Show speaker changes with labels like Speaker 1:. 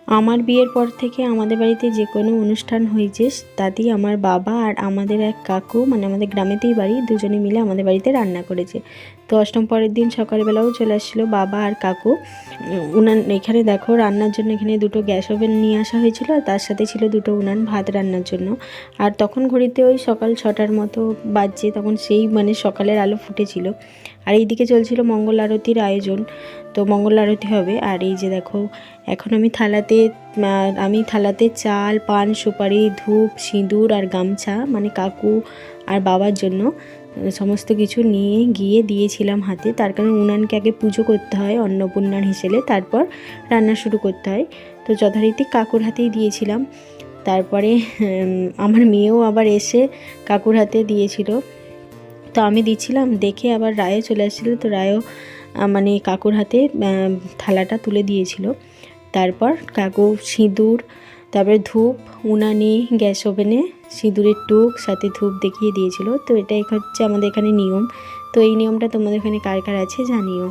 Speaker 1: আমার বিয়ের পর থেকে আমাদের বাড়িতে যে কোনো অনুষ্ঠান হয়েছে তাতেই আমার বাবা আর আমাদের এক কাকু, মানে আমাদের গ্রামেতেই বাড়ি, দুজনে মিলে আমাদের বাড়িতে রান্না করেছে। তো অষ্টম পরের দিন সকালবেলাও চলে আসছিলো বাবা আর কাকু। উনান এখানে দেখো রান্নার জন্য এখানে দুটো গ্যাস ওভেন নিয়ে আসা হয়েছিল, আর তার সাথে ছিল দুটো উনান ভাত রান্নার জন্য। আর তখন ঘড়িতে ওই সকাল 6টার মতো বাজছে, তখন সেই মানে সকালের আলো ফুটেছিল। আর এইদিকে চলছিল মঙ্গল আরতির আয়োজন, তো মঙ্গল আরতি হবে। আর এই যে দেখো এখন আমি থালাতে চাল, পান, সুপারি, ধূপ, সিঁদুর আর গামছা, মানে কাকু আর বাবার জন্য সমস্ত কিছু নিয়ে গিয়ে দিয়েছিলাম হাতে। তার কারণ উনানকে আগে পুজো করতে হয় অন্নপূর্ণার হিসেবে, তারপর রান্না শুরু করতে হয়। তো যথারীতি কাকুর হাতেই দিয়েছিলাম। তারপরে আমার মেয়েও আবার এসে কাকুর হাতে দিয়েছিল। তো আমি দিচ্ছিলাম দেখে আবার রায়ও চলে আসছিলো, তো রায়ও মানে কাকুর হাতে থালাটা তুলে দিয়েছিল। তারপর কাকু সিঁদুর, তারপরে ধূপ, উনানে গ্যাস ওভেনে সিঁদুরের টুক সাথে ধূপ দেখিয়ে দিয়েছিল। তো এটাই হচ্ছে আমাদের এখানে নিয়ম। তো এই নিয়মটা তোমাদের এখানে কার কার আছে জানিও।